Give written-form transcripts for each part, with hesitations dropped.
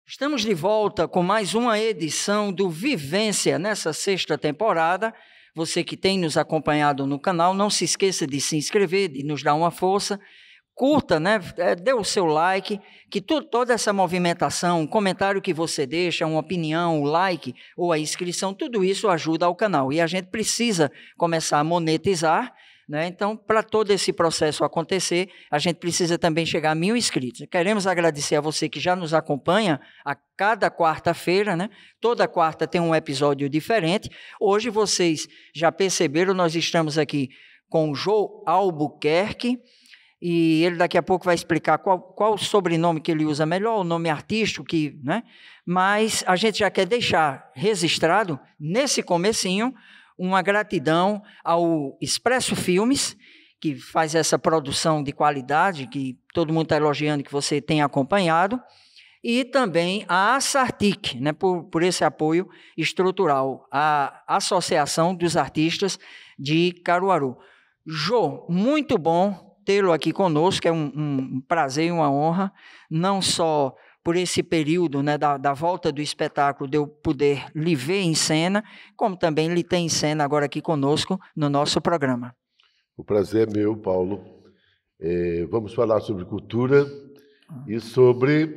Estamos de volta com mais uma edição do Vivência nessa sexta temporada. Você que tem nos acompanhado no canal, não se esqueça de se inscrever, de nos dar uma força. Curta, né? Dê o seu like, que toda essa movimentação, um comentário que você deixa, uma opinião, o like ou a inscrição, tudo isso ajuda ao canal. E a gente precisa começar a monetizar, né? Então, para todo esse processo acontecer, a gente precisa também chegar a 1.000 inscritos. Queremos agradecer a você que já nos acompanha a cada quarta-feira, né? Toda quarta tem um episódio diferente. Hoje, vocês já perceberam, nós estamos aqui com o Jô Albuquerque, e ele daqui a pouco vai explicar qual o sobrenome que ele usa melhor, o nome artístico, né? Mas a gente já quer deixar registrado, nesse comecinho, uma gratidão ao Expresso Filmes, que faz essa produção de qualidade, que todo mundo está elogiando, que você tem acompanhado, e também a Assartic, né, por esse apoio estrutural, a Associação dos Artistas de Caruaru. Jô, muito bom tê-lo aqui conosco, é um prazer e uma honra, não só por esse período, né, da volta do espetáculo, de eu poder lhe ver em cena, como também lhe ter em cena agora aqui conosco no nosso programa. O prazer é meu, Paulo. Vamos falar sobre cultura e sobre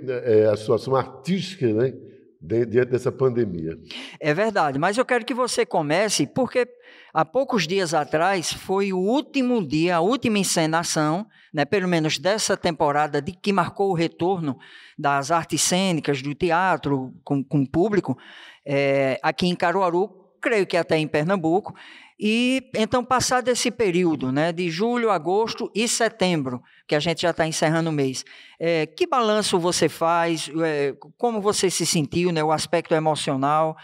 a situação artística, né, diante dessa pandemia. É verdade, mas eu quero que você comece, porque há poucos dias atrás foi o último dia, a última encenação, né, pelo menos dessa temporada, que marcou o retorno das artes cênicas, do teatro com público, aqui em Caruaru, creio que até em Pernambuco. E então, passado esse período, né, de julho, agosto e setembro, que a gente já está encerrando o mês, que balanço você faz, como você se sentiu, né, o aspecto emocional,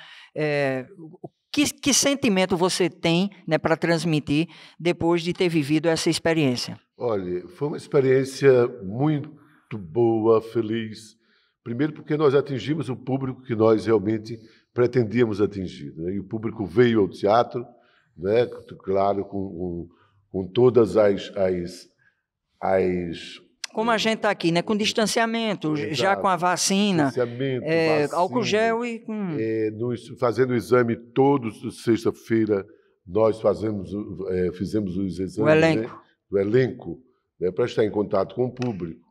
que sentimento você tem, né, para transmitir depois de ter vivido essa experiência? Olha, foi uma experiência muito boa, feliz. Primeiro porque nós atingimos o público que nós realmente pretendíamos atingir, né? E o público veio ao teatro, né? Claro, com todas as como a gente está aqui, né? Com distanciamento, exato, já com a vacina, vacina, álcool gel e... fazendo o exame sexta-feira, nós fizemos os exames, o elenco, né? O elenco, né? Para estar em contato com o público.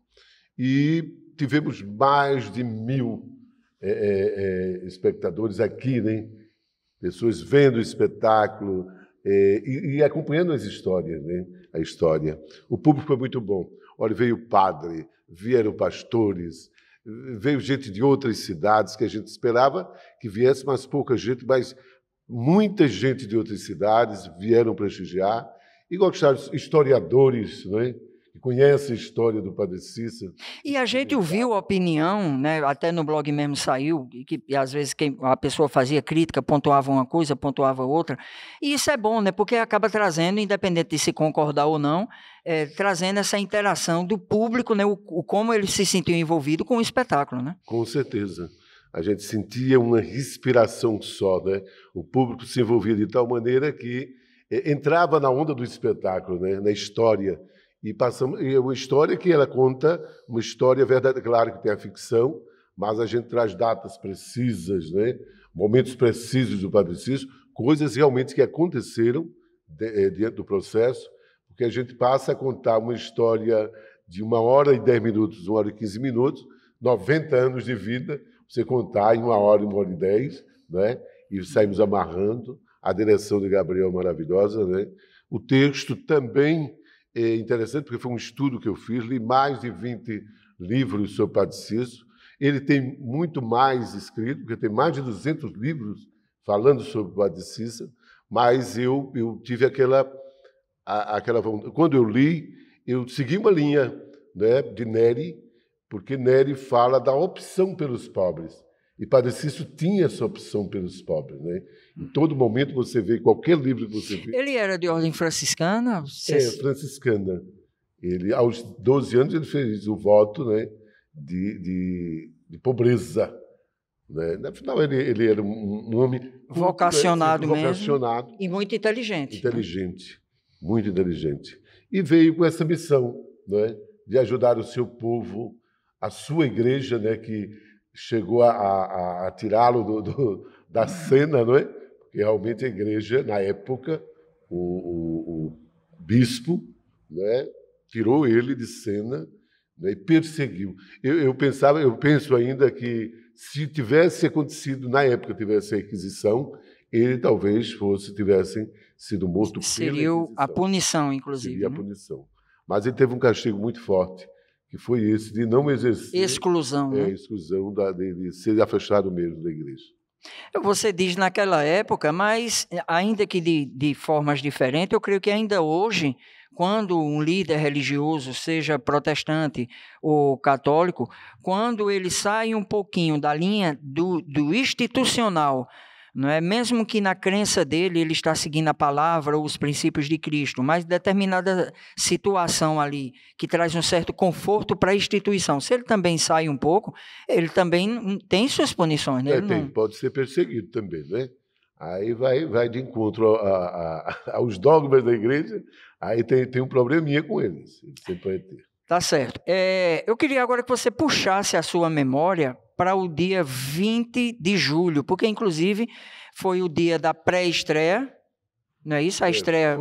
E tivemos mais de 1.000 espectadores aqui, né? Pessoas vendo o espetáculo e acompanhando as histórias, né? A história. O público foi muito bom. Olha, veio padre, vieram pastores, veio gente de outras cidades que a gente esperava que viesse, mas pouca gente, mas muita gente de outras cidades vieram prestigiar e gostaram, historiadores, né? Que conhecem a história do Padre Cícero. E a gente ouviu a opinião, né, até no blog mesmo saiu, que às vezes a pessoa fazia crítica, pontuava uma coisa, pontuava outra, e isso é bom, né, porque acaba trazendo, independente de se concordar ou não, trazendo essa interação do público, né, como ele se sentiu envolvido com o espetáculo, né? Com certeza. A gente sentia uma respiração só, né? O público se envolvia de tal maneira que entrava na onda do espetáculo, né? Na história. E uma história que ela conta, uma história verdadeira, claro que tem a ficção, mas a gente traz datas precisas, né? Momentos precisos do Padre Cícero, coisas realmente que aconteceram dentro do processo, porque a gente passa a contar uma história de 1h10, 1h15, 90 anos de vida, você contar em 1h, 1h10, né? E saímos amarrando, a direção de Gabriel maravilhosa, né? O texto também é interessante, porque foi um estudo que eu fiz, li mais de 20 livros sobre Padre Cícero. Ele tem muito mais escrito, porque tem mais de 200 livros falando sobre Padre Cícero, mas eu tive aquela vontade. Quando eu li, eu segui uma linha, né, de Neri, porque Neri fala da opção pelos pobres. E Padre Cícero tinha essa opção pelos pobres, né? Em todo momento você vê, qualquer livro que você vê... Ele era de ordem franciscana? Franciscana. Ele, aos 12 anos, ele fez o voto, né, de pobreza. Né? Afinal, ele era um homem... vocacionado mesmo. Vocacionado. E muito inteligente. Inteligente, né? Muito inteligente. E veio com essa missão, né, de ajudar o seu povo, a sua igreja, né, que chegou a tirá-lo da cena, não é? Porque realmente a igreja, na época, o bispo, né, tirou ele de cena, né, e perseguiu. Eu penso ainda que se tivesse acontecido na época, tivesse a Inquisição, ele talvez tivesse sido morto pela Seria Inquisição. a punição, inclusive. Seria a punição. Mas ele teve um castigo muito forte, que foi esse de não exercer exclusão, né? Exclusão de ser afastado mesmo da igreja. Você diz naquela época, mas ainda que de formas diferentes, eu creio que ainda hoje, quando um líder religioso, seja protestante ou católico, quando ele sai um pouquinho da linha do institucional, não é? Mesmo que na crença dele ele está seguindo a palavra ou os princípios de Cristo, mas determinada situação ali que traz um certo conforto para a instituição, se ele também sai um pouco, ele também tem suas punições, né? Pode ser perseguido também, né? Aí vai de encontro aos dogmas da igreja, aí tem um probleminha com eles, sempre vai ter. Tá certo. Eu queria agora que você puxasse a sua memória para o dia 20 de julho, porque, inclusive, foi o dia da pré-estreia, não é isso? A estreia...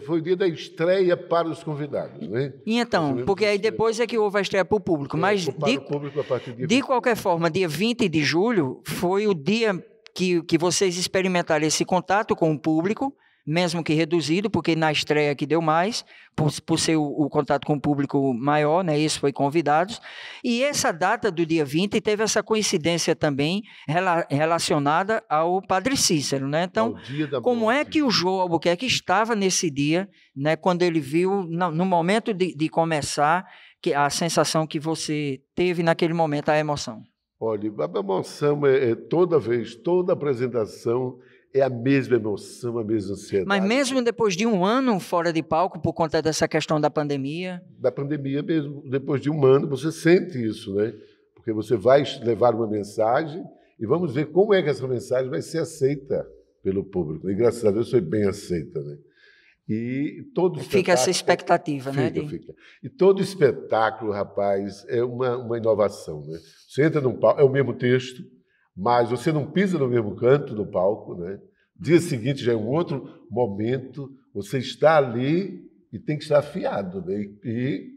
Foi o dia da estreia para os convidados, né? E então, porque aí depois é que houve a estreia para o público, mas para o público a partir de qualquer forma, dia 20 de julho foi o dia que vocês experimentaram esse contato com o público, mesmo que reduzido, porque na estreia que deu mais, por ser o contato com o público maior, né? Isso foi convidados. E essa data do dia 20 teve essa coincidência também relacionada ao Padre Cícero, né? Então, como é que o João Albuquerque estava nesse dia, né? Quando ele viu, no momento de começar, a sensação que você teve naquele momento, a emoção? Olha, a emoção toda apresentação é a mesma emoção, a mesma ansiedade. Mas mesmo depois de um ano fora de palco, por conta dessa questão da pandemia? Da pandemia mesmo, depois de um ano, você sente isso, né? Porque você vai levar uma mensagem e vamos ver como é que essa mensagem vai ser aceita pelo público. E graças a Deus foi bem aceita, né? E todo fica essa expectativa, né? Fica. E todo espetáculo, rapaz, é uma inovação, né? Você entra num palco, é o mesmo texto, mas você não pisa no mesmo canto do palco, né? Dia seguinte já é um outro momento, você está ali e tem que estar afiado, né? E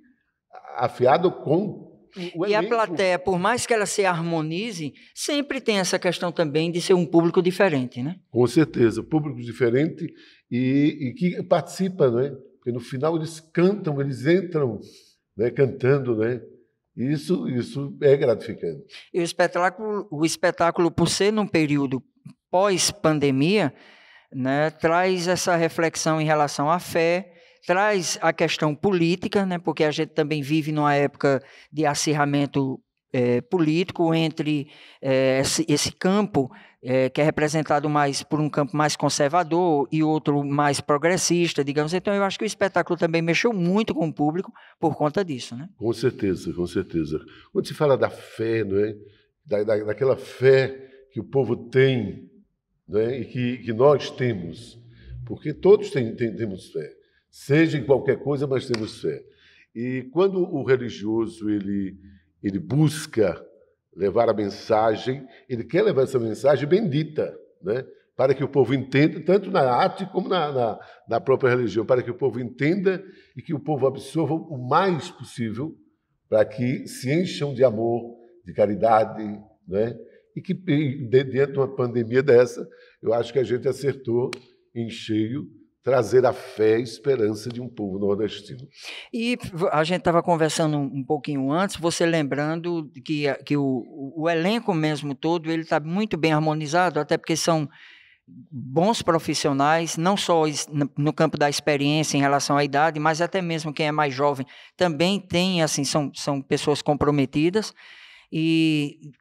afiado com o elenco. A plateia, por mais que ela se harmonize, sempre tem essa questão também de ser um público diferente, né? Com certeza, público diferente e que participa, né? Porque no final eles cantam, eles entram, né, cantando, né? Isso é gratificante. E o espetáculo, por ser num período pós-pandemia, né, traz essa reflexão em relação à fé, traz a questão política, né, porque a gente também vive numa época de acirramento político entre esse campo que é representado mais por um campo mais conservador e outro mais progressista, digamos. Então, eu acho que o espetáculo também mexeu muito com o público por conta disso, né? Com certeza, com certeza. Quando se fala da fé, não é? Daquela fé que o povo tem, não é? E que nós temos, porque todos temos fé, seja em qualquer coisa, mas temos fé. E quando o religioso ele busca levar a mensagem, ele quer levar essa mensagem bendita, né? Para que o povo entenda, tanto na arte como na própria religião, para que o povo entenda e que o povo absorva o mais possível, para que se encham de amor, de caridade, né? E que dentro de uma pandemia dessa, eu acho que a gente acertou em cheio, trazer a fé e esperança de um povo nordestino. E a gente estava conversando um pouquinho antes, você lembrando que o elenco mesmo todo, ele está muito bem harmonizado, até porque são bons profissionais, não só no campo da experiência em relação à idade, mas até mesmo quem é mais jovem também tem, assim, são pessoas comprometidas. E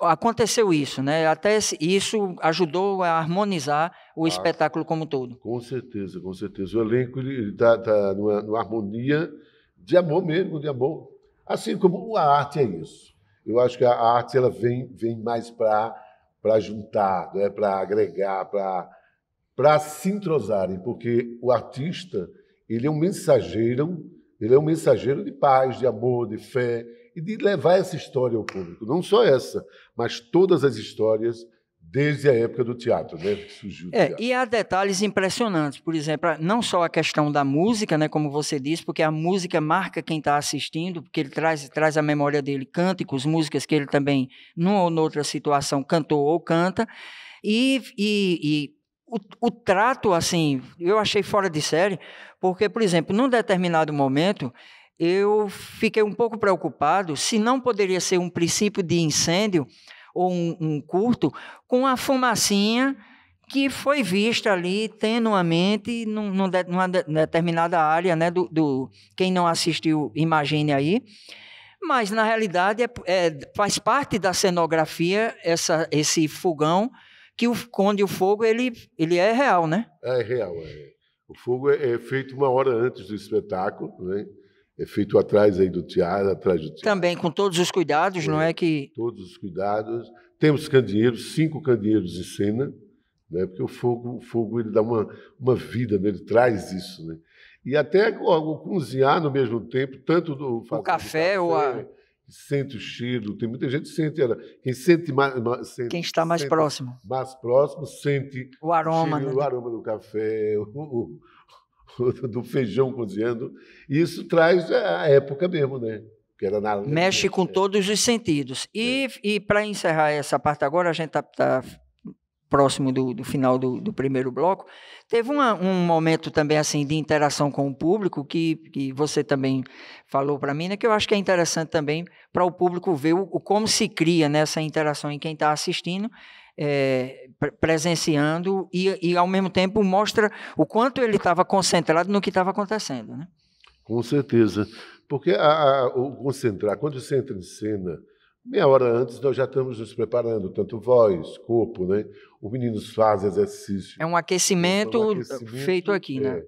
aconteceu isso, né? Até isso ajudou a harmonizar o espetáculo como um todo. Com certeza, com certeza. O elenco está numa harmonia de amor mesmo, de amor. Assim como a arte é isso. Eu acho que a arte ela vem mais para juntar, né? Para agregar, para se entrosarem, porque o artista ele é um mensageiro de paz, de amor, de fé. e de levar essa história ao público. Não só essa, mas todas as histórias desde a época do teatro, né, que surgiu o teatro. E há detalhes impressionantes, por exemplo, não só a questão da música, né, como você disse, porque a música marca quem está assistindo, porque ele traz à memória dele cânticos, músicas que ele também, numa ou noutra situação, cantou ou canta, e o trato, assim, eu achei fora de série, porque, por exemplo, num determinado momento, eu fiquei um pouco preocupado se não poderia ser um princípio de incêndio ou um curto, com a fumacinha que foi vista ali tenuamente numa determinada área, né, quem não assistiu, imagine aí, mas na realidade faz parte da cenografia esse fogão, que onde o fogo ele é real, né? É real. O fogo é feito 1 hora antes do espetáculo, né? É feito atrás aí do teatro, Também com todos os cuidados, não é que... Todos os cuidados. Temos candeeiros, 5 candeeiros em cena, né? Porque o fogo ele dá uma vida, né? Ele traz isso, né? E até o cozinhar no mesmo tempo, tanto o café ou a... Sente o cheiro, tem muita gente que sente, quem sente mais... Quem está mais próximo. Mais próximo sente o aroma, cheiro, né? O aroma do café, do feijão cozinhando. E isso traz a época mesmo, né? Que era mexe com todos os sentidos. E para encerrar essa parte agora, a gente está próximo do final do primeiro bloco. Teve um momento também assim de interação com o público que você também falou para mim, né, que eu acho que é interessante também para o público ver como se cria nessa interação em quem está assistindo, presenciando e ao mesmo tempo mostra o quanto ele estava concentrado no que estava acontecendo, né? Com certeza, porque o concentrar, quando você entra em cena, meia hora antes nós já estamos nos preparando, tanto voz, corpo, né? Os meninos fazem exercício. É um aquecimento feito aqui, né?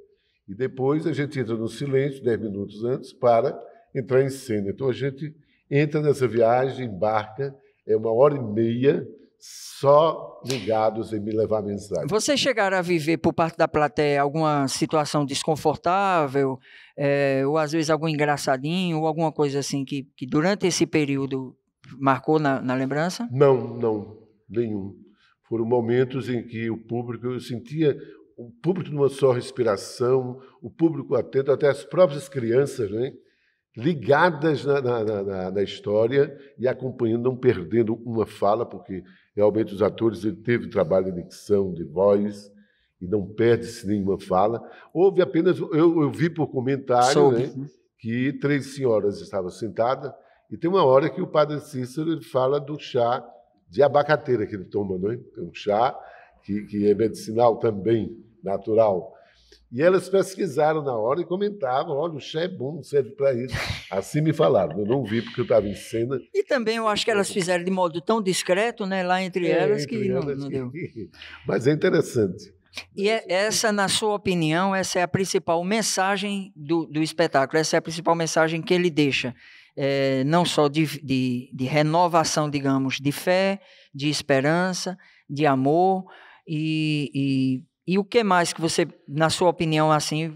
E depois a gente entra no silêncio, 10 minutos antes, para entrar em cena. Então a gente entra nessa viagem, embarca, é 1h30 só ligados em me levar mensagem. Vocês chegaram a viver, por parte da plateia, alguma situação desconfortável, ou às vezes algum engraçadinho, ou alguma coisa assim que durante esse período marcou na lembrança? Não, nenhum. Foram momentos em que o público, eu sentia o público numa só respiração, o público atento, até as próprias crianças, né? Ligadas na história e acompanhando, não perdendo uma fala, porque realmente os atores teve trabalho de dicção, de voz, e não perde-se nenhuma fala. Houve apenas, eu vi por comentário, né, que 3 senhoras estavam sentadas, e tem uma hora que o padre Cícero ele fala do chá de abacateira que ele toma, não é? É um chá que é medicinal também, natural. E elas pesquisaram na hora e comentavam, olha, o chá é bom, serve para isso. Assim me falaram, eu não vi porque eu estava em cena. E também eu acho que elas fizeram de modo tão discreto, né, lá entre elas, que não deu. Mas é interessante. E essa, na sua opinião, essa é a principal mensagem do espetáculo, essa é a principal mensagem que ele deixa, não só de renovação, digamos, de fé, de esperança, de amor e o que mais que você, na sua opinião, assim,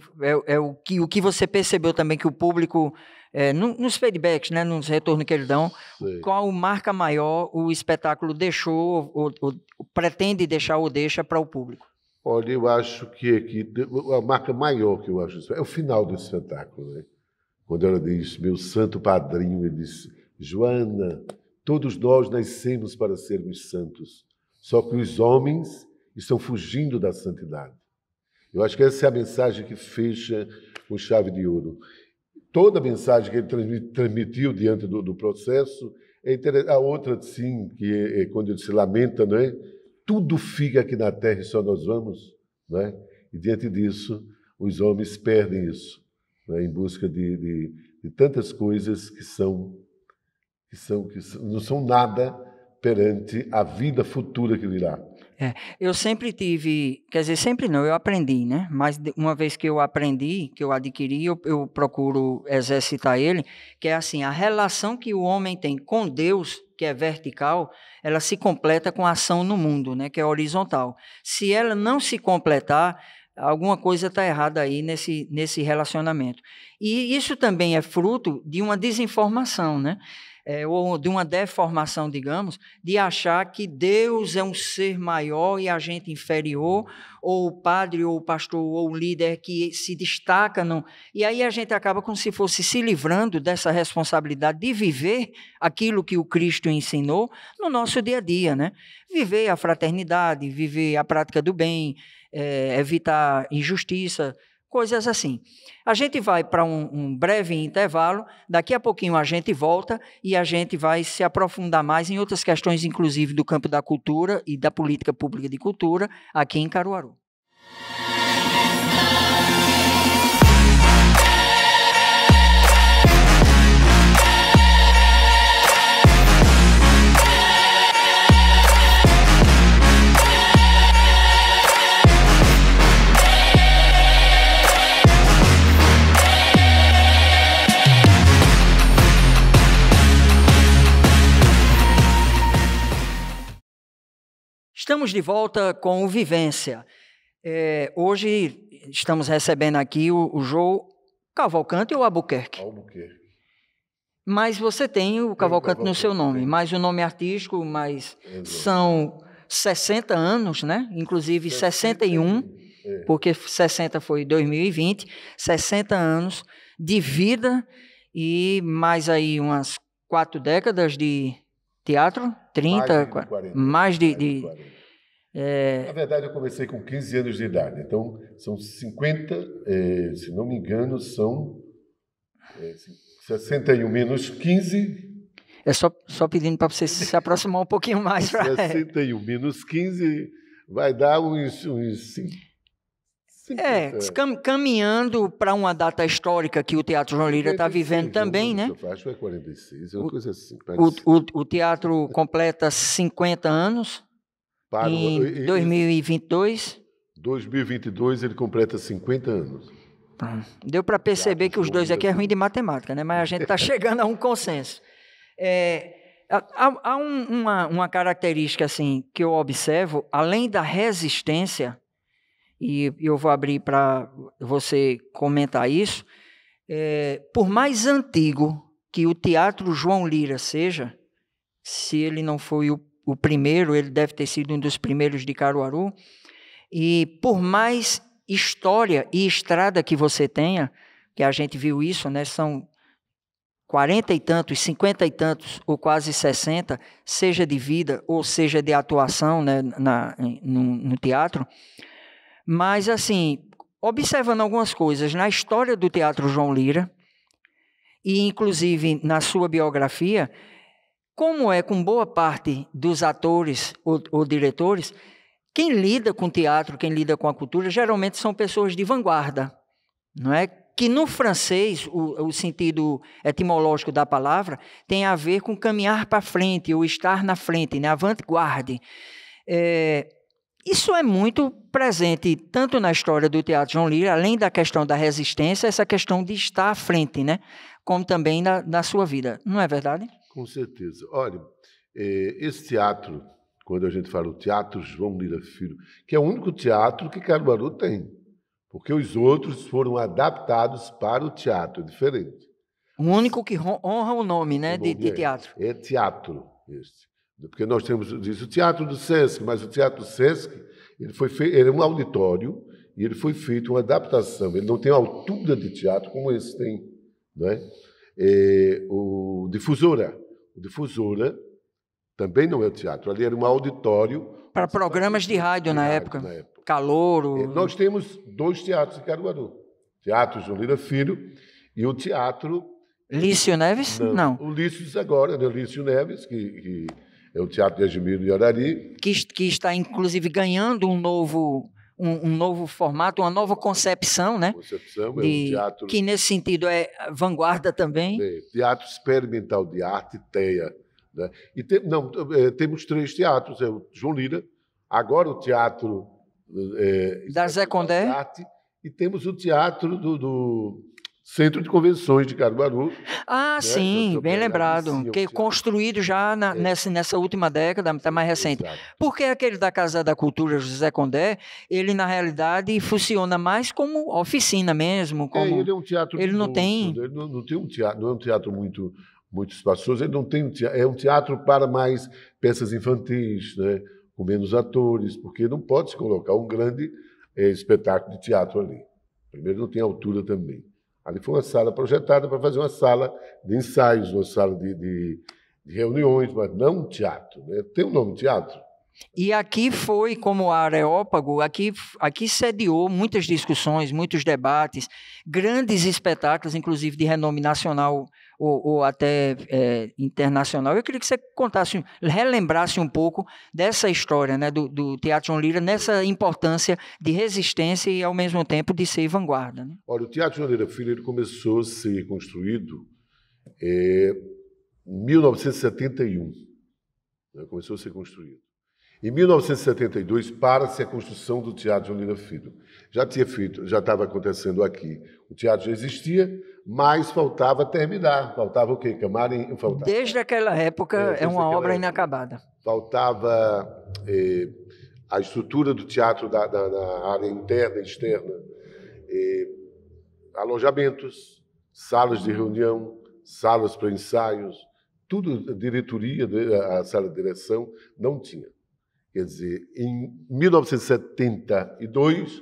o que você percebeu também que o público, nos feedbacks, né, nos retornos que eles dão, qual marca maior o espetáculo deixou, ou pretende deixar ou deixa para o público? Olha, eu acho que a marca maior que eu acho é o final do espetáculo, né? Quando ela diz, meu santo padrinho, ele diz, Joana, todos nós nascemos para sermos santos, só que os homens estão fugindo da santidade. Eu acho que essa é a mensagem que fecha com chave de ouro. Toda a mensagem que ele transmitiu diante do processo é interessante. A outra, sim, que é quando ele se lamenta, não é? Tudo fica aqui na terra e só nós vamos, não é? E diante disso, os homens perdem isso, não é? Em busca de tantas coisas que não são nada perante a vida futura que virá. Eu sempre tive, quer dizer, sempre não, eu aprendi, né? Mas uma vez que eu aprendi, que eu adquiri, eu procuro exercitar ele, que é assim, a relação que o homem tem com Deus, que é vertical, ela se completa com a ação no mundo, né? Que é horizontal. Se ela não se completar, alguma coisa está errada aí nesse relacionamento. E isso também é fruto de uma desinformação, né? Ou de uma deformação, digamos, de achar que Deus é um ser maior e a gente inferior, ou o padre, ou o pastor, ou o líder que se destaca. E aí a gente acaba como se fosse se livrando dessa responsabilidade de viver aquilo que o Cristo ensinou no nosso dia a dia, né? Viver a fraternidade, viver a prática do bem, evitar injustiça, coisas assim. A gente vai para um breve intervalo, daqui a pouquinho a gente volta e a gente vai se aprofundar mais em outras questões, inclusive do campo da cultura e da política pública de cultura, aqui em Caruaru. Estamos de volta com o Vivência. Hoje estamos recebendo aqui o João Cavalcante ou Albuquerque? Albuquerque. Mas você tem o Cavalcante no seu nome, mais o nome artístico, mas são 60 anos, né? Inclusive 61, porque 60 foi 2020, 60 anos de vida e mais aí umas 4 décadas de teatro, 30, mais de 40. Na verdade, eu comecei com 15 anos de idade, então são 50, se não me engano, são 61 menos 15. É só pedindo para você se aproximar um pouquinho mais. 61 menos 15 vai dar uns caminhando para uma data histórica que o Teatro João Lira está vivendo também, né? Eu acho que é 46, é uma coisa assim. O teatro completa 50 anos em 2022. 2022 ele completa 50 anos. Deu para perceber que os dois aqui é ruim de matemática, né? Mas a gente está chegando a um consenso. Há uma característica assim, que eu observo, além da resistência, e eu vou abrir para você comentar isso, por mais antigo que o Teatro João Lira seja, se ele não foi o primeiro, ele deve ter sido um dos primeiros de Caruaru, e por mais história e estrada que você tenha, que a gente viu isso, né, são 40 e tantos, 50 e tantos, ou quase 60, seja de vida ou seja de atuação, né, no teatro. Mas, assim, observando algumas coisas na história do Teatro João Lira, e inclusive na sua biografia, como é com boa parte dos atores ou diretores, quem lida com teatro, quem lida com a cultura, geralmente são pessoas de vanguarda, não é? Que no francês, o sentido etimológico da palavra, tem a ver com caminhar para frente, ou estar na frente, né? Avant-garde. Isso é muito presente tanto na história do Teatro João Lira, além da questão da resistência, essa questão de estar à frente, né? Como também na sua vida. Não é verdade? Com certeza. Olha, esse teatro, quando a gente fala o Teatro João Lira Filho, que é o único teatro que Caruaru tem, porque os outros foram adaptados para o teatro, é diferente. O único que honra o nome, né, de teatro. É teatro, este. Porque nós temos o Teatro do Sesc, mas o Teatro do Sesc ele é um auditório e ele foi feito uma adaptação. Ele não tem a altura de teatro como esse tem. Não é? O Difusora Difusora também não é teatro. Ali era um auditório. Para programas de rádio na época. Calouro. Nós temos 2 teatros em Caruaru. Teatro João Lira Filho e o Teatro... Lício Neves? Não. O Lício agora, né? O Lício Neves, que é o Teatro de Admiro e Arari. Que está, inclusive, ganhando um novo formato, uma nova concepção, né? Concepção, é um teatro... Que, nesse sentido, é vanguarda também. Teatro Experimental de Arte, TEA. Né? E temos 3 teatros, é o João Lira, agora o Teatro... da Zé Condé. E temos o Teatro Centro de Convenções de Caruaru. Ah, Né? sim, bem lembrado. Que teatro. construído já nessa última década, está mais recente. Exato. Porque aquele da Casa da Cultura, José Condé, ele, na realidade, funciona mais como oficina mesmo. Como... Ele é um teatro ele de não luxo, tem... né? Ele não tem um teatro, não é um teatro muito espaçoso, ele não tem é um teatro para mais peças infantis, né? Com menos atores, porque não pode se colocar um grande espetáculo de teatro ali. Primeiro, não tem altura também. Ali foi uma sala projetada para fazer uma sala de ensaios, uma sala de reuniões, mas não um teatro. Né? Tem o nome teatro? E aqui foi, como Areópago, aqui sediou muitas discussões, muitos debates, grandes espetáculos, inclusive de renome nacional ou até internacional. Eu queria que você contasse, relembrasse um pouco dessa história, né, do Teatro João Lira, nessa importância de resistência e, ao mesmo tempo, de ser vanguarda. Né? Olha, o Teatro João Lira Filho ele começou a ser construído em 1971. Né? Começou a ser construído. Em 1972, para-se a construção do Teatro João Lira Filho. Já estava acontecendo aqui. O teatro já existia, mas faltava terminar. Faltava o quê? Camarim? Faltava. Desde aquela época é uma obra inacabada. Faltava a estrutura do teatro da área interna e externa, alojamentos, salas de reunião, salas para ensaios, tudo, a diretoria, a sala de direção, não tinha. Quer dizer, em 1972,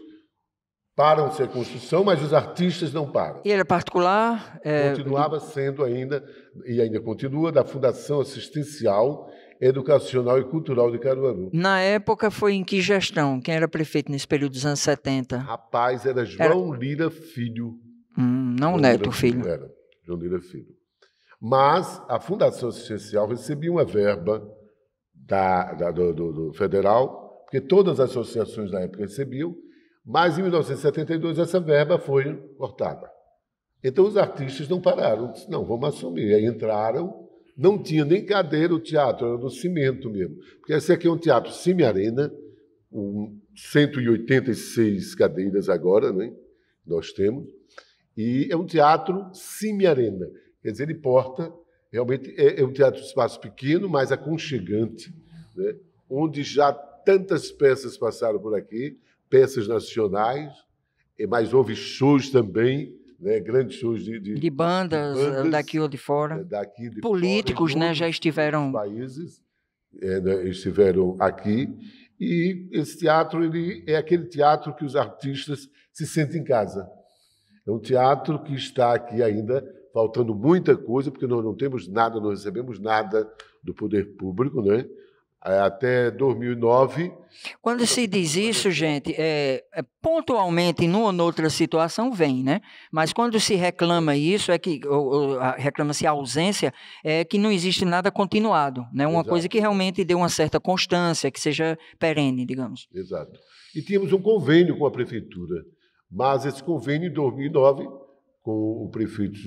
param-se a construção, mas os artistas não param. E ele é particular? Continuava sendo ainda, e ainda continua, da Fundação Assistencial, Educacional e Cultural de Caruaru. Na época foi em que gestão? Quem era prefeito nesse período dos anos 70? Rapaz, era João Lira Filho. Não João Neto Lira Filho. Era, João Lira Filho. Mas a Fundação Assistencial recebia uma verba do federal, porque todas as associações da época recebiam, mas em 1972 essa verba foi cortada. Então os artistas não pararam, disse, não, vamos assumir. Aí entraram, não tinha nem cadeira o teatro, era no cimento mesmo. Porque esse aqui é um teatro semi-arena, com 186 cadeiras agora, né? Nós temos, e é um teatro semi-arena. Quer dizer, ele porta, realmente é um teatro de espaço pequeno, mas aconchegante, né? Onde já tantas peças passaram por aqui, peças nacionais, mas houve shows também, né? Grandes shows de bandas daqui ou de fora. Daqui de políticos, fora, né, já estiveram... países estiveram aqui. E esse teatro ele é aquele teatro que os artistas se sentem em casa. É um teatro que está aqui ainda faltando muita coisa, porque nós não temos nada, não recebemos nada do poder público, né? Até 2009. Quando se diz isso, gente, pontualmente, numa ou noutra situação, vem, né? Mas quando se reclama isso, reclama-se a ausência, é que não existe nada continuado, né? Uma Exato. Coisa que realmente dê uma certa constância, que seja perene, digamos. Exato. E tínhamos um convênio com a prefeitura, mas esse convênio, em 2009, com o prefeito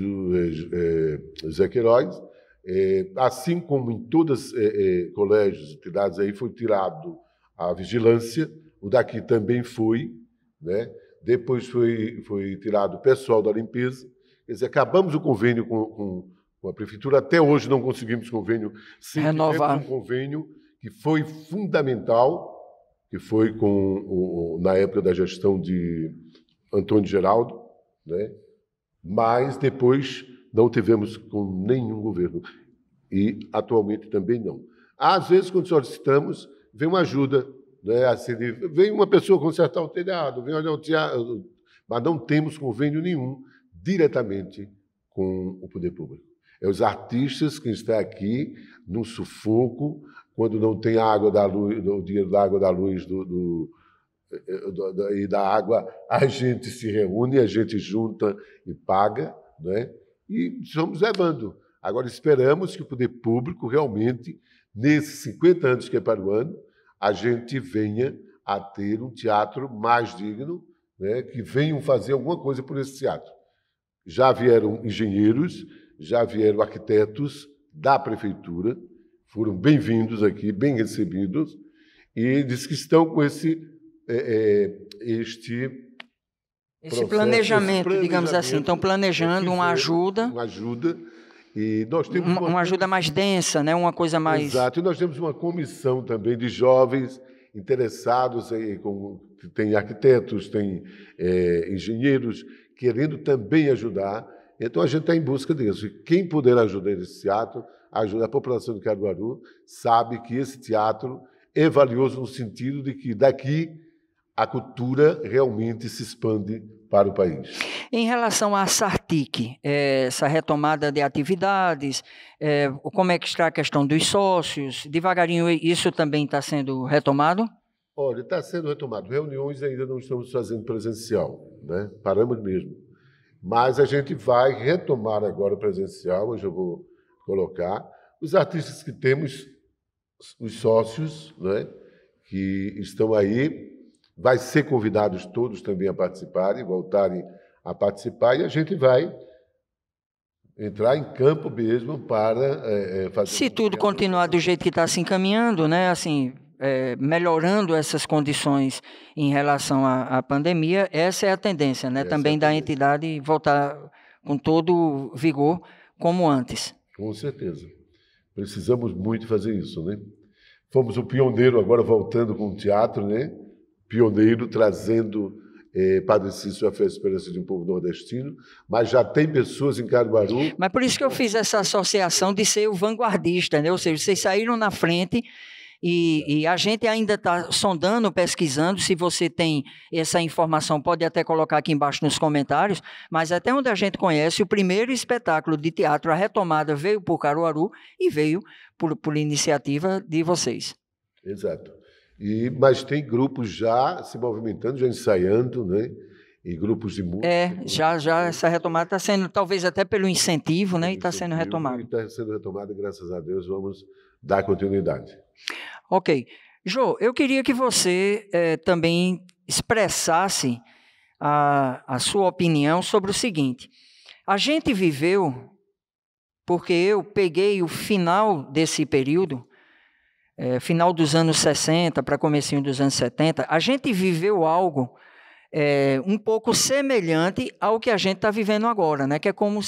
Zé Queiroz, assim como em todos os colégios, entidades aí, foi tirado a vigilância, o daqui também foi, né? Depois foi tirado o pessoal da limpeza. Quer dizer, acabamos o convênio com a prefeitura, até hoje não conseguimos convênio, renovar um convênio que foi fundamental, que foi na época da gestão de Antônio Geraldo, né? Mas depois não tivemos com nenhum governo. E atualmente também não. Às vezes, quando solicitamos, vem uma ajuda, né? Assim, vem uma pessoa consertar o telhado, vem olhar o teatro, mas não temos convênio nenhum diretamente com o poder público. É os artistas que estão aqui no sufoco, quando não tem a água da luz, o dinheiro da água da luz e da água, a gente se reúne, a gente junta e paga, né? E estamos levando. Agora, esperamos que o poder público realmente, nesses 50 anos que é para o ano, a gente venha a ter um teatro mais digno, né? Que venham fazer alguma coisa por esse teatro. Já vieram engenheiros, já vieram arquitetos da prefeitura, foram bem-vindos aqui, bem recebidos, e diz que estão com este Esse planejamento, digamos assim, estão planejando uma ajuda. Uma ajuda. E nós temos uma ajuda mais densa, né? Uma coisa mais... Exato. E nós temos uma comissão também de jovens interessados, tem arquitetos, tem engenheiros, querendo também ajudar. Então, a gente está em busca disso. E quem puder ajudar esse teatro, ajuda a população de Caruaru, sabe que esse teatro é valioso no sentido de que daqui a cultura realmente se expande para o país. Em relação à Sartic, essa retomada de atividades, como é que está a questão dos sócios? Devagarinho, isso também está sendo retomado? Olha, está sendo retomado. Reuniões ainda não estamos fazendo presencial, né? Paramos mesmo. Mas a gente vai retomar agora presencial, hoje eu vou colocar. Os artistas que temos, os sócios, né, que estão aí, vai ser convidados todos também a participarem, voltarem a participar, e a gente vai entrar em campo mesmo para fazer... Se tudo continuar do jeito que está se encaminhando, né, assim, melhorando essas condições em relação à pandemia, essa é a tendência, né, também da entidade voltar com todo vigor como antes. Com certeza. Precisamos muito fazer isso, né? Fomos o pioneiro, agora voltando com o teatro, né? Pioneiro, trazendo Padre Cícero a Festa Esperança de um Povo Nordestino, mas já tem pessoas em Caruaru... Mas por isso que eu fiz essa associação de ser o vanguardista, né? Ou seja, vocês saíram na frente e a gente ainda está sondando, pesquisando. Se você tem essa informação, pode até colocar aqui embaixo nos comentários, mas até onde a gente conhece, o primeiro espetáculo de teatro, a retomada, veio por Caruaru e veio por iniciativa de vocês. Exato. Mas tem grupos já se movimentando, já ensaiando, né? E grupos de música. Já essa retomada está sendo, talvez até pelo incentivo, né? E está sendo retomada. Está sendo retomada, graças a Deus, vamos dar continuidade. Ok. Jô, eu queria que você também expressasse a sua opinião sobre o seguinte. A gente viveu, porque eu peguei o final desse período, final dos anos 60 para comecinho dos anos 70, a gente viveu algo um pouco semelhante ao que a gente está vivendo agora, né? Que é como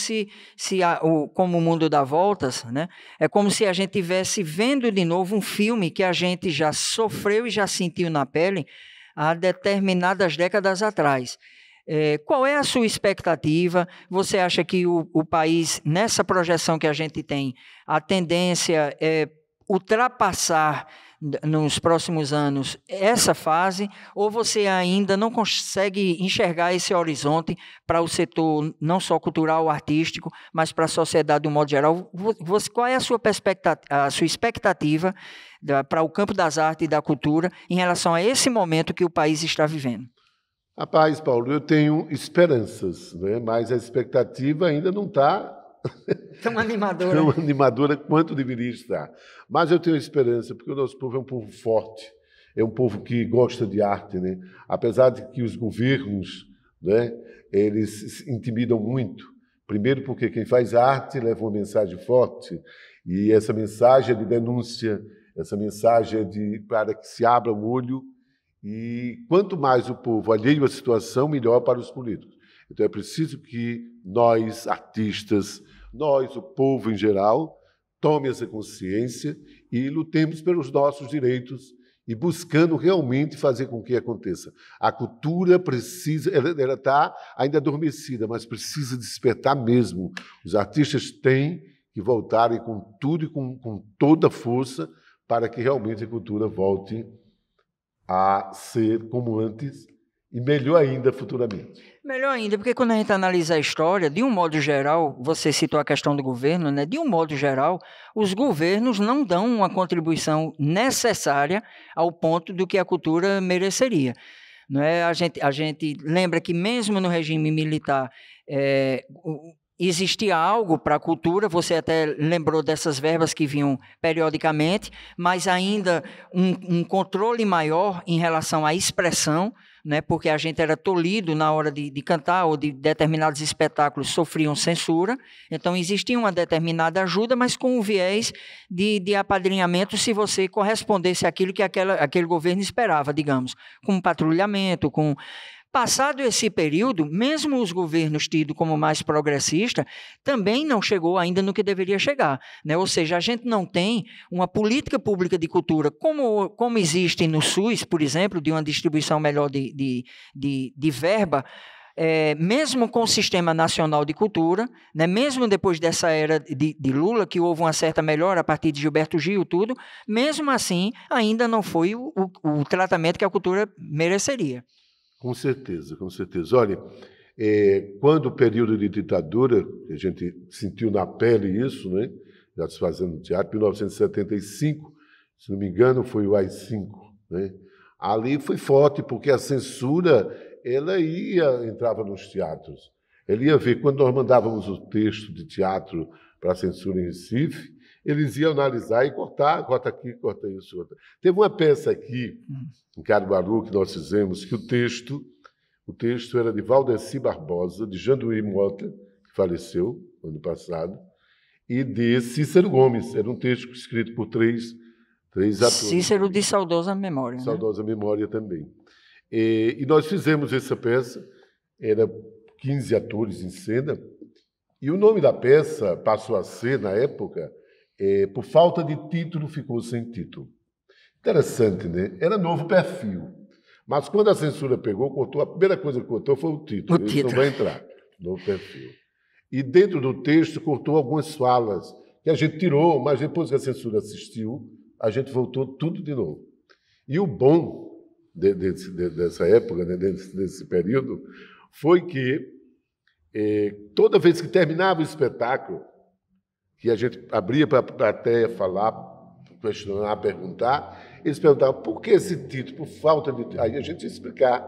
como o mundo dá voltas, né? É como se a gente estivesse vendo de novo um filme que a gente já sofreu e já sentiu na pele há determinadas décadas atrás. Qual é a sua expectativa? Você acha que o país, nessa projeção que a gente tem, a tendência é ultrapassar nos próximos anos essa fase, ou você ainda não consegue enxergar esse horizonte para o setor não só cultural, artístico, mas para a sociedade de um modo geral? Qual é a sua expectativa para o campo das artes e da cultura em relação a esse momento que o país está vivendo? Rapaz, Paulo, eu tenho esperanças, né? Mas a expectativa ainda não está tão animadora quanto deveria estar. Mas eu tenho esperança, porque o nosso povo é um povo forte, é um povo que gosta de arte, né? Apesar de que os governos, né, eles se intimidam muito. Primeiro porque quem faz arte leva uma mensagem forte, e essa mensagem é de denúncia, essa mensagem é para que se abra o olho, e quanto mais o povo alheio à situação, melhor para os políticos. Então é preciso que nós, artistas, nós, o povo em geral, tome essa consciência e lutemos pelos nossos direitos e buscando realmente fazer com que aconteça. A cultura precisa, ela está ainda adormecida, mas precisa despertar mesmo. Os artistas têm que voltarem com tudo e com toda a força para que realmente a cultura volte a ser como antes e melhor ainda futuramente. Melhor ainda, porque quando a gente analisa a história, de um modo geral, você citou a questão do governo, né? De um modo geral, os governos não dão uma contribuição necessária ao ponto do que a cultura mereceria. Não é? A gente lembra que mesmo no regime militar existia algo para a cultura, você até lembrou dessas verbas que vinham periodicamente, mas ainda um controle maior em relação à expressão, né, porque a gente era tolhido na hora de cantar ou de determinados espetáculos sofriam censura, então existia uma determinada ajuda, mas com o viés de apadrinhamento se você correspondesse àquilo que aquele governo esperava, digamos, com patrulhamento, com Passado esse período, mesmo os governos tidos como mais progressistas, também não chegou ainda no que deveria chegar, né? Ou seja, a gente não tem uma política pública de cultura como existe no SUS, por exemplo, de uma distribuição melhor de verba, mesmo com o Sistema Nacional de Cultura, né, mesmo depois dessa era de Lula, que houve uma certa melhora a partir de Gilberto Gil, tudo, mesmo assim, ainda não foi o tratamento que a cultura mereceria. Com certeza, com certeza. Olha, quando o período de ditadura, a gente sentiu na pele isso, né? Já se fazendo teatro, em 1975, se não me engano, foi o AI-5, né? Ali foi forte, porque a censura, ela entrava nos teatros. Ele ia ver, quando nós mandávamos o texto de teatro para a censura em Recife, eles iam analisar e cortar, corta aqui, corta isso, corta. Teve uma peça aqui, em Caruaru, que nós fizemos, que o texto era de Valdeci Barbosa, de Janduí Mota, que faleceu ano passado, e de Cícero Gomes. Era um texto escrito por três atores. Cícero de saudosa memória. Saudosa memória também. E nós fizemos essa peça, era 15 atores em cena, e o nome da peça passou a ser, na época, por falta de título, ficou sem título. Interessante, né? Era novo perfil. Mas quando a censura pegou, cortou, a primeira coisa que cortou foi o título. Isso não vai entrar, novo perfil. E dentro do texto cortou algumas falas, que a gente tirou, mas depois que a censura assistiu, a gente voltou tudo de novo. E o bom dessa época, né, desse período, foi que toda vez que terminava o espetáculo, que a gente abria para a plateia falar, questionar, perguntar, eles perguntavam por que esse título, por falta de... Aí a gente ia explicar.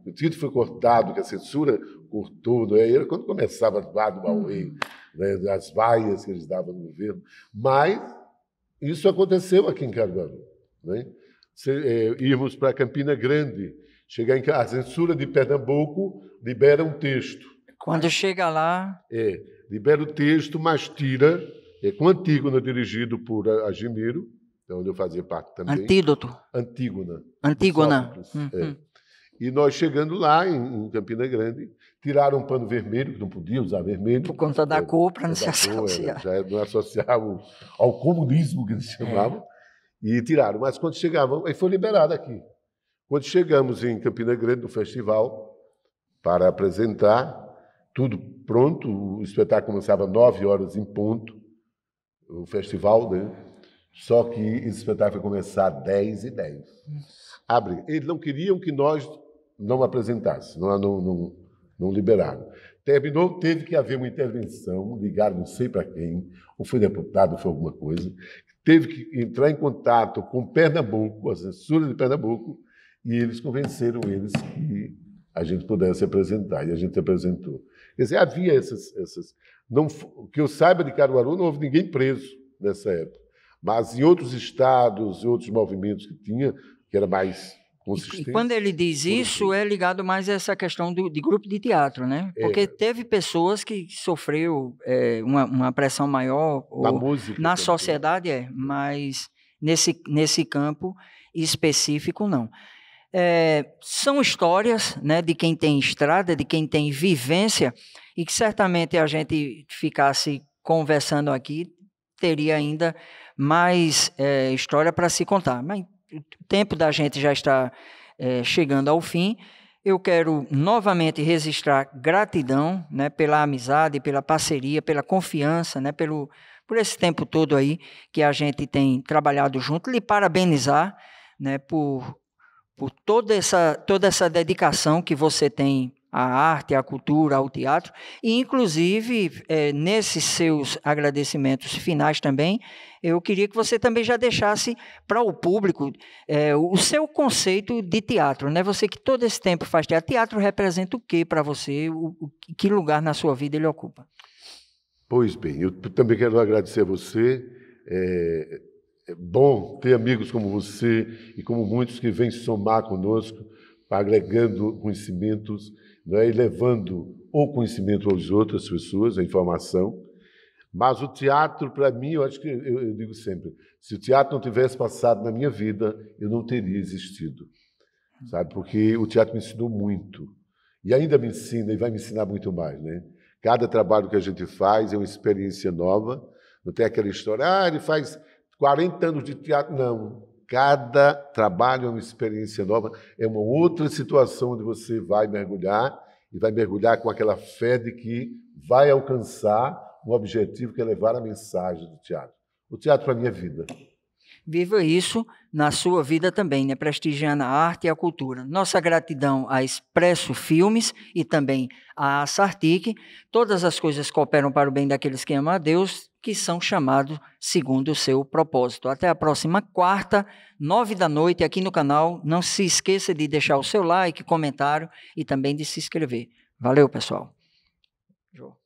O título foi cortado, que a censura cortou, né? Era quando começava a do Bauê, né, as vaias que eles davam no governo. Mas isso aconteceu aqui em Caruaru, né? Irmos para Campina Grande, chegar em a censura de Pernambuco libera um texto. Quando chega lá... libera o texto, mas tira, com Antígona, dirigido por Agimiro, onde eu fazia parte também. Antídoto. Antígona. E nós chegando lá, em Campina Grande, tiraram um pano vermelho, que não podia usar vermelho. Por conta da cor, para não se associar. Já não associavam ao comunismo, que eles chamavam, e tiraram. Mas quando chegavam, aí foi liberado aqui. Quando chegamos em Campina Grande, no festival, para apresentar, tudo pronto, o espetáculo começava às 9h em ponto, o festival, né? Só que esse espetáculo ia começar às 10h10. Eles não queriam que nós não apresentássemos, não liberaram. Terminou, teve que haver uma intervenção, ligaram não sei para quem, ou foi deputado, ou foi alguma coisa, teve que entrar em contato com Pernambuco, a censura de Pernambuco, e eles convenceram eles que a gente pudesse apresentar, e a gente apresentou. Quer dizer, havia essas não, que eu saiba de Caruaru, não houve ninguém preso nessa época, mas em outros estados, em outros movimentos que tinha, que era mais consistente. E quando ele diz isso, é ligado mais a essa questão de grupo de teatro, né? Porque teve pessoas que sofreu uma pressão maior na sociedade, mas nesse campo específico, não. São histórias, né, de quem tem estrada, de quem tem vivência, e que certamente a gente ficasse conversando aqui, teria ainda mais história para se contar. Mas o tempo da gente já está chegando ao fim. Eu quero novamente registrar gratidão, né, pela amizade, pela parceria, pela confiança, né, por esse tempo todo aí que a gente tem trabalhado junto. Lhe parabenizar, né, por toda essa dedicação que você tem à arte, à cultura, ao teatro, e inclusive nesses seus agradecimentos finais também, eu queria que você também já deixasse para o público o seu conceito de teatro, né? Você que todo esse tempo faz teatro representa o que para você? Que lugar na sua vida ele ocupa? Pois bem, eu também quero agradecer a você. É bom ter amigos como você e como muitos que vêm somar conosco, agregando conhecimentos, né, e levando o conhecimento às outras pessoas, a informação. Mas o teatro, para mim, eu acho que eu digo sempre, se o teatro não tivesse passado na minha vida, eu não teria existido, sabe? Porque o teatro me ensinou muito. E ainda me ensina e vai me ensinar muito mais, né? Cada trabalho que a gente faz é uma experiência nova. Não tem aquela história, ele faz 40 anos de teatro. Não. Cada trabalho é uma experiência nova, é uma outra situação onde você vai mergulhar e vai mergulhar com aquela fé de que vai alcançar um objetivo que é levar a mensagem do teatro. O teatro, para mim, é vida. Viva isso na sua vida também, né? Prestigiando a arte e a cultura. Nossa gratidão a Expresso Filmes e também a Sartic. Todas as coisas cooperam para o bem daqueles que amam a Deus, que são chamados segundo o seu propósito. Até a próxima quarta, 21h, aqui no canal. Não se esqueça de deixar o seu like, comentário e também de se inscrever. Valeu, pessoal. Valeu.